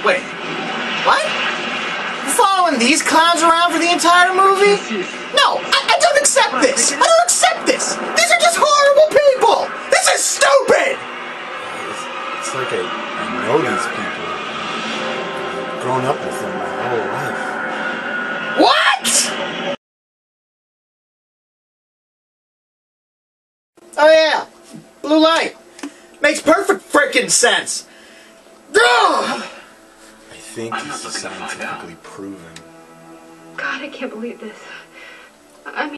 Wait, what? You following these clowns around for the entire movie? No, I don't accept this! I don't accept this! These are just horrible people! This is stupid! It's like I know these people. I've grown up with them my whole life. What?! Oh yeah, blue light. Makes perfect frickin' sense. Ugh! I think this is scientifically proven. God, I can't believe this. I mean...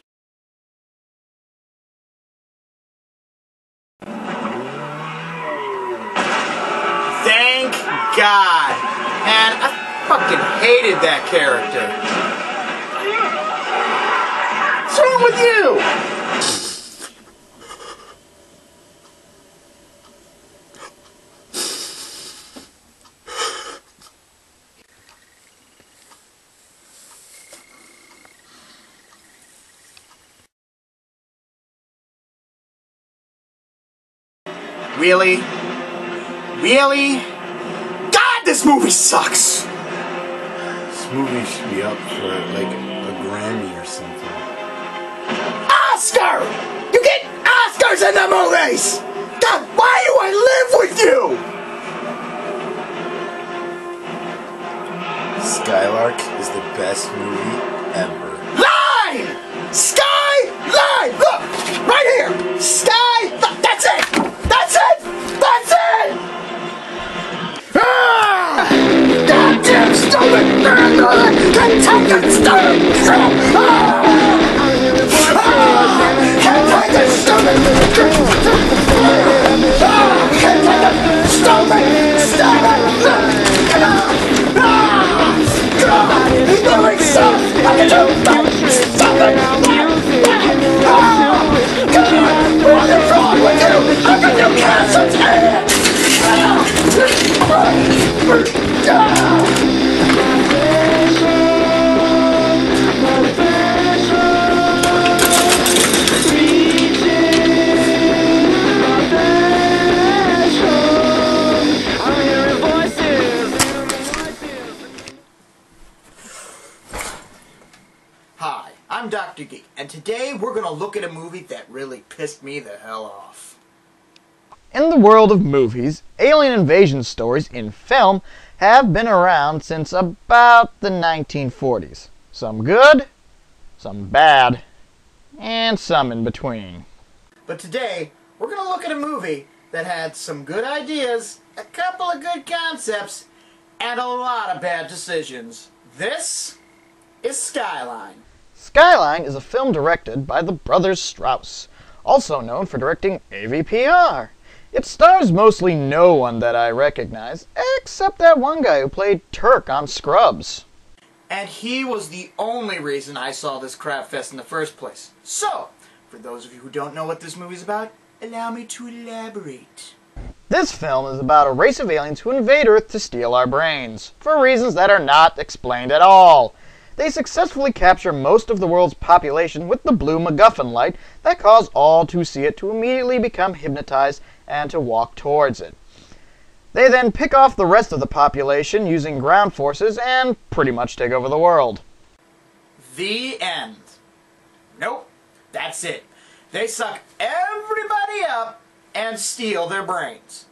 Thank God. Man, I fucking hated that character. What's wrong with you? Really? Really? God, this movie sucks! This movie should be up for, like, a Grammy or something. Oscar! You get Oscars in the movies! God, why do I live with you? Skylark is the best movie ever. Line! Skyline! Look! Right here! Sky! That's it! That's it! That's it! Ah! Goddamn stupid! Can't take it! Stupid! Can't take it! Stupid! Can't take it! Stupid! Stupid! He's moving stuff! I can do something! God! What is wrong with you? How can you cancel it? Hi, I'm Dr. Geek, and today we're gonna look at a movie that really pissed me the hell off. In the world of movies, alien invasion stories in film have been around since about the 1940s. Some good, some bad, and some in between. But today, we're gonna look at a movie that had some good ideas, a couple of good concepts, and a lot of bad decisions. This is Skyline. Skyline is a film directed by the brothers Strauss, also known for directing AVPR. It stars mostly no one that I recognize, except that one guy who played Turk on Scrubs. And he was the only reason I saw this crap fest in the first place. So, for those of you who don't know what this movie's about, allow me to elaborate. This film is about a race of aliens who invade Earth to steal our brains, for reasons that are not explained at all. They successfully capture most of the world's population with the blue MacGuffin light that cause all who see it to immediately become hypnotized and to walk towards it. They then pick off the rest of the population using ground forces and pretty much take over the world. The end. Nope, that's it. They suck everybody up and steal their brains.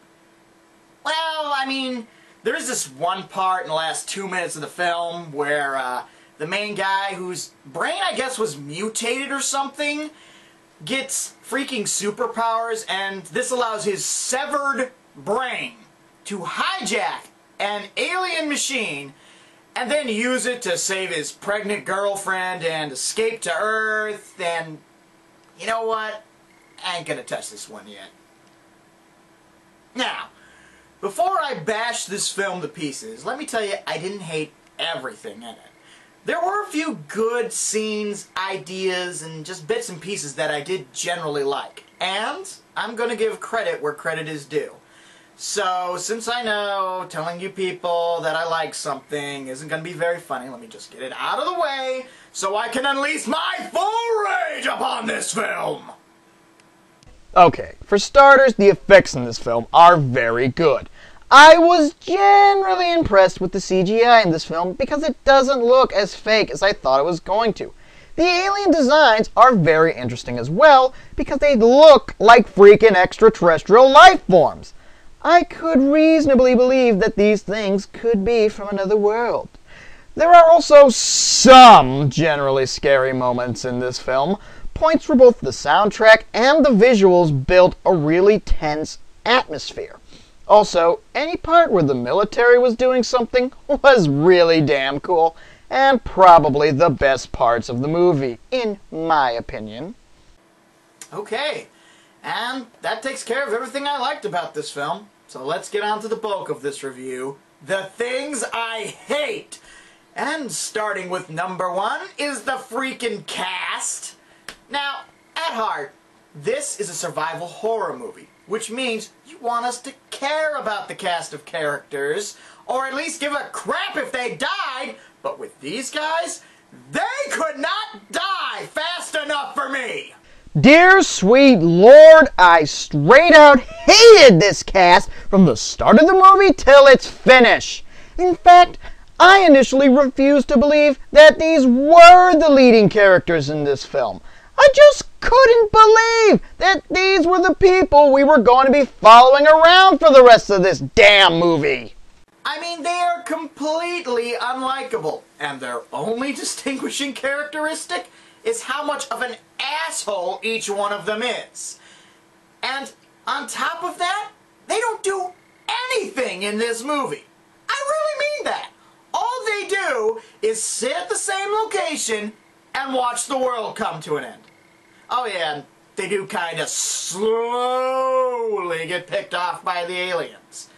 Well, I mean, there's this one part in the last 2 minutes of the film where the main guy, whose brain I guess was mutated or something, gets freaking superpowers, and this allows his severed brain to hijack an alien machine and then use it to save his pregnant girlfriend and escape to Earth. And you know what? I ain't gonna touch this one yet. Now, before I bash this film to pieces, let me tell you I didn't hate everything in it. There were a few good scenes, ideas, and just bits and pieces that I did generally like. And I'm going to give credit where credit is due. So, since I know telling you people that I like something isn't going to be very funny, let me just get it out of the way so I can unleash my full rage upon this film! Okay, for starters, the effects in this film are very good. I was generally impressed with the CGI in this film because it doesn't look as fake as I thought it was going to. The alien designs are very interesting as well because they look like freaking extraterrestrial life forms. I could reasonably believe that these things could be from another world. There are also some generally scary moments in this film. Points where both the soundtrack and the visuals built a really tense atmosphere. Also, any part where the military was doing something was really damn cool, and probably the best parts of the movie, in my opinion. Okay, and that takes care of everything I liked about this film. So let's get on to the bulk of this review. The things I hate! And starting with number 1 is the freaking cast. Now, at heart, this is a survival horror movie, which means you want us to care about the cast of characters, or at least give a crap if they died, but with these guys, they could not die fast enough for me! Dear sweet Lord, I straight out hated this cast from the start of the movie till its finish. In fact, I initially refused to believe that these were the leading characters in this film. I just couldn't believe that these were the people we were going to be following around for the rest of this damn movie. I mean, they are completely unlikable, and their only distinguishing characteristic is how much of an asshole each one of them is. And on top of that, they don't do anything in this movie. I really mean that. All they do is sit at the same location and watch the world come to an end. Oh yeah, and they do kind of slowly get picked off by the aliens.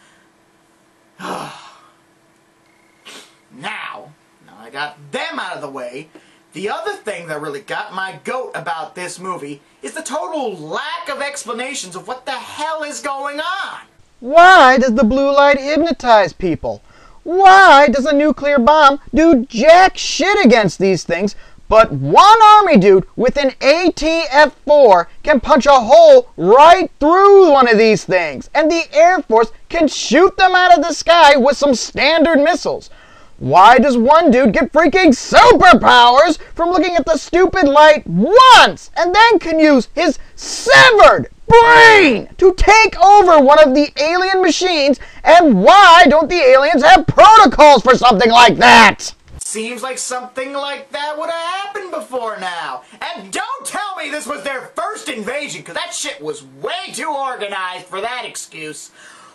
Now I got them out of the way, the other thing that really got my goat about this movie is the total lack of explanations of what the hell is going on. Why does the blue light hypnotize people? Why does a nuclear bomb do jack shit against these things, but one army dude with an ATF-4 can punch a hole right through one of these things, and the Air Force can shoot them out of the sky with some standard missiles? Why does one dude get freaking superpowers from looking at the stupid light once, and then can use his severed brain to take over one of the alien machines, and why don't the aliens have protocols for something like that? Seems like something like that would have happened before now. And don't tell me this was their first invasion, because that shit was way too organized for that excuse.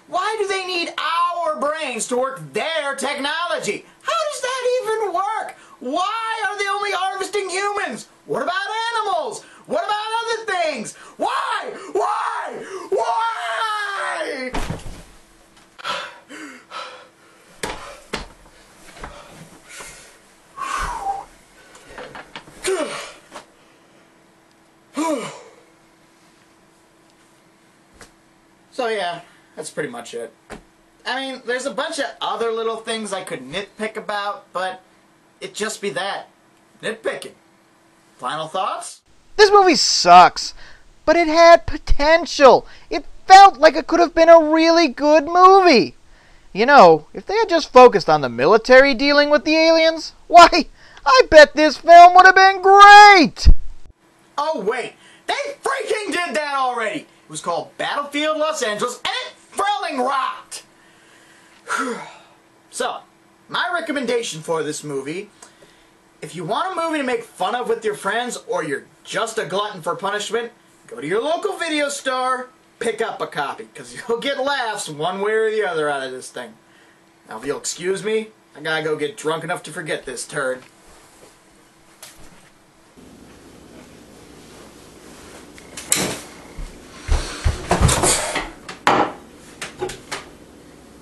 Why do they need our brains to work their technology? How does that even work? Why are they only harvesting humans? What about animals? What about other things? Why? Why? Why? So yeah, that's pretty much it. I mean, there's a bunch of other little things I could nitpick about, but it'd just be that. Nitpicking. Final thoughts? This movie sucks, but it had potential. It felt like it could have been a really good movie. You know, if they had just focused on the military dealing with the aliens, why, I bet this film would have been great! Oh wait, they freaking did that already! It was called Battlefield Los Angeles, and it frelling rocked! So, my recommendation for this movie, if you want a movie to make fun of with your friends, or you're just a glutton for punishment, go to your local video store, pick up a copy, because you'll get laughs one way or the other out of this thing. Now if you'll excuse me, I gotta go get drunk enough to forget this turd.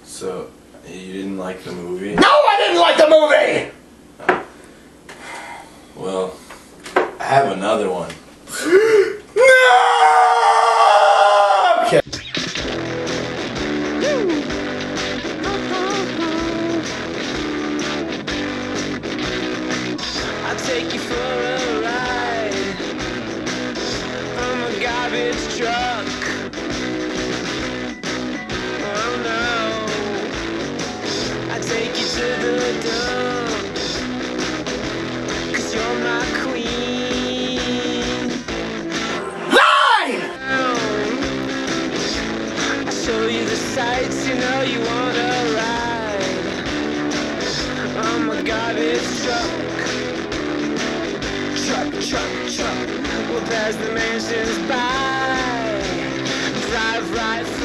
So, you didn't like the movie? No, I didn't like the movie! Well, I have another one. No! Okay. I'll take you for a ride from a garbage truck. Oh no. garbage truck. Truck, we'll pass the mansions by. Drive right